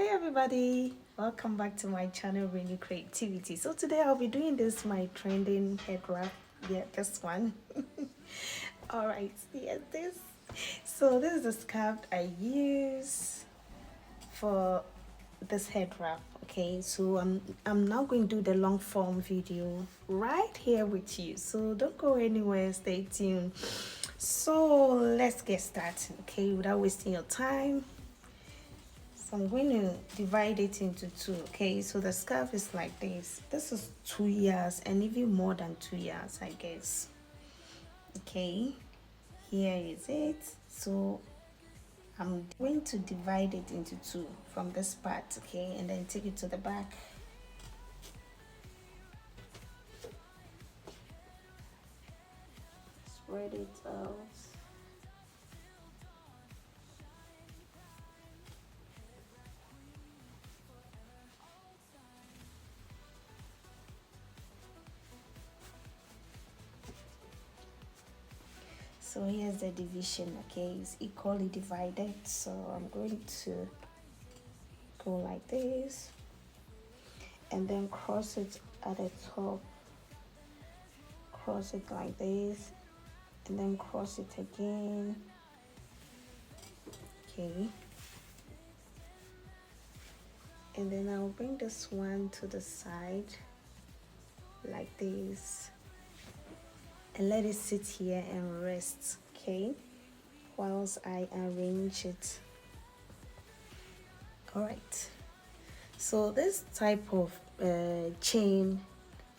Hi everybody, welcome back to my channel Rainy Creativity. So today I'll be doing this my trending head wrap. Yeah, this one. All right, yeah, this. So this is the scarf I use for this head wrap. Okay, so I'm now going to do the long form video right here with you, so don't go anywhere, stay tuned. So let's get started, okay, without wasting your time. So I'm going to divide it into two. Okay, so the scarf is like this. This is 2 years and even more than 2 years, I guess. Okay, here is it. So I'm going to divide it into two from this part, okay, and then take it to the back. Spread it out. So here's the division, okay, it's equally divided. So I'm going to go like this and then cross it at the top, cross it like this, and then cross it again. Okay, and then I'll bring this one to the side like this and let it sit here and rest, okay, whilst I arrange it. All right, so this type of chain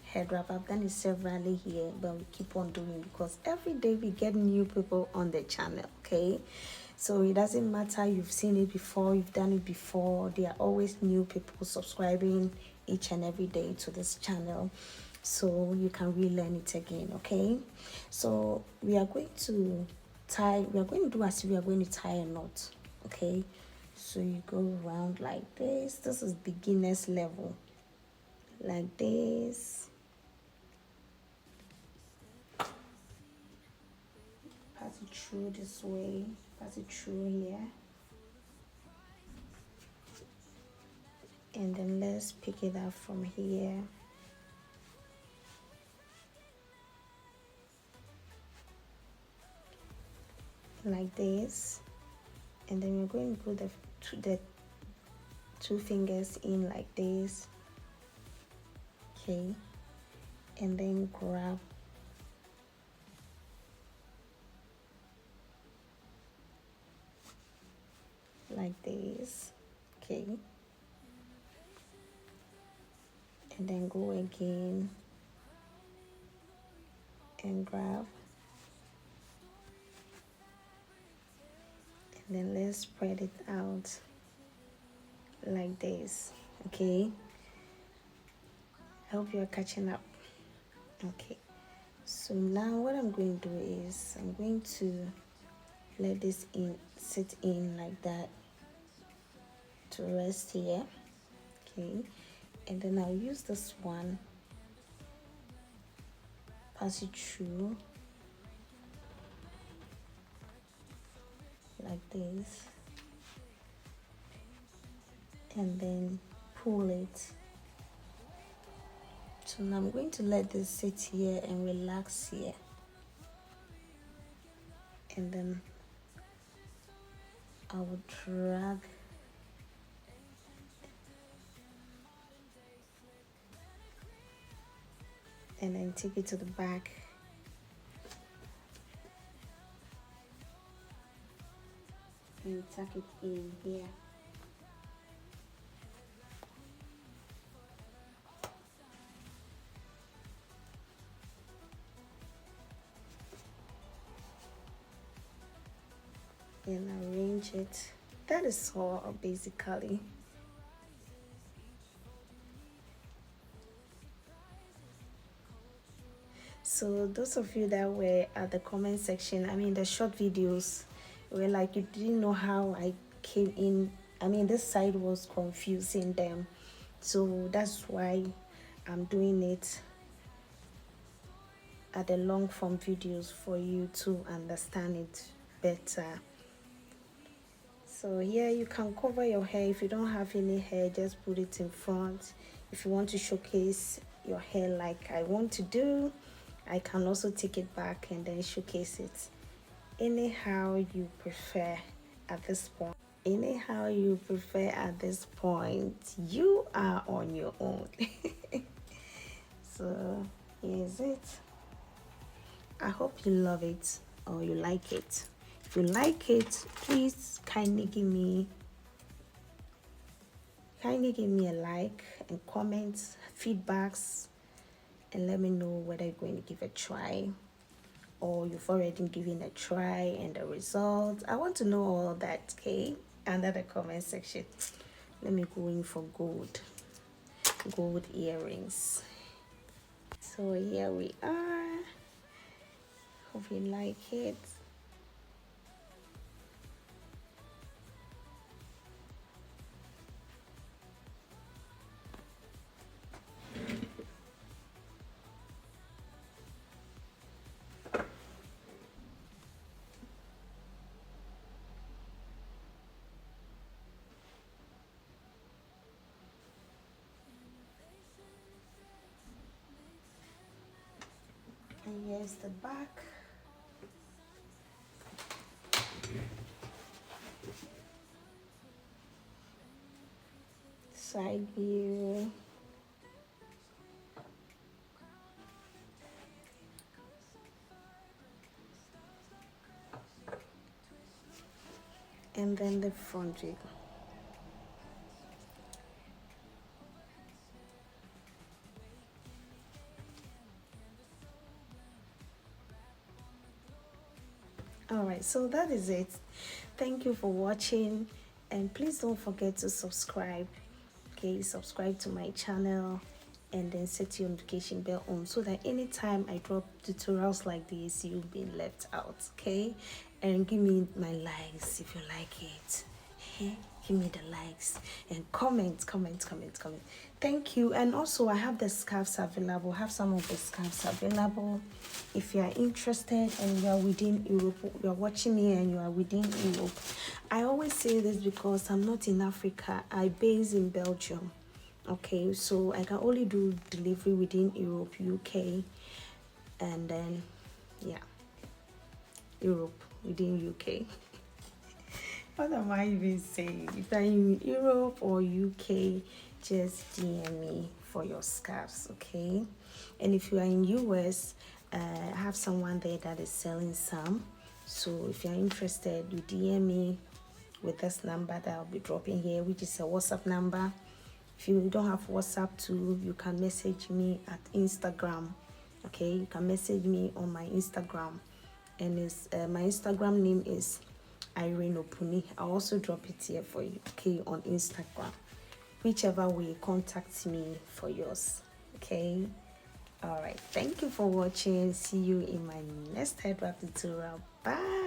head wrap, I've done it severally here, but we keep on doing because every day we get new people on the channel, okay, so it doesn't matter you've seen it before, you've done it before, there are always new people subscribing each and every day to this channel, so you can relearn it again. Okay, so we are going to do as if we are going to tie a knot. Okay, so you go around like this is beginner's level, like this, pass it through this way, pass it through here, and then let's pick it up from here like this, and then we're going to put the two fingers in like this, okay, and then grab like this, okay, and then go again and grab, and then let's spread it out like this. Okay, I hope you're catching up. Okay, so now what I'm going to do is I'm going to let this sit in like that to rest here, okay, and then I'll use this one, pass it through like this, and then pull it. So now I'm going to let this sit here and relax here, and then I will drag and then take it to the back. And tuck it in here. And arrange it. That is all basically. So those of you that were at the comment section, I mean the short videos, were like you didn't know how I came in. I mean this side was confusing them. So that's why I'm doing it at the long form videos for you to understand it better. So here you can cover your hair. If you don't have any hair, just put it in front. If you want to showcase your hair like I want to do, I can also take it back and then showcase it anyhow you prefer at this point. Anyhow you prefer at this point, you are on your own. So here's it. I hope you love it or you like it. If you like it, please kindly give me a like and comment feedbacks and let me know whether you're going to give a try or you've already given a try and the result. I want to know all that, okay? Under the comment section. Let me go in for gold earrings. So here we are. Hope you like it. And here's the back. Side view. And then the front view. Alright, so that is it. Thank you for watching, and please don't forget to subscribe. Okay, subscribe to my channel and then set your notification bell on so that anytime I drop tutorials like this, you'll be left out. Okay, and give me my likes if you like it. Give me the likes and comment. Thank you. And also I have the scarves available. I have some of the scarves available. If you are interested and you are within Europe, you are watching me and you are within Europe. I always say this because I'm not in Africa. I base in Belgium. Okay, so I can only do delivery within Europe, UK, and then yeah, Europe within UK. What am I even saying? If you're in Europe or UK, just DM me for your scarves, okay? And if you are in US, I have someone there that is selling some. So if you're interested, you DM me with this number that I'll be dropping here, which is a WhatsApp number. If you don't have WhatsApp too, you can message me at Instagram. Okay, you can message me on my Instagram, and it's my Instagram name is Irene Opuni. I'll also drop it here for you, okay, on Instagram. Whichever way, contact me for yours, okay? All right, thank you for watching. See you in my next head wrap tutorial. Bye.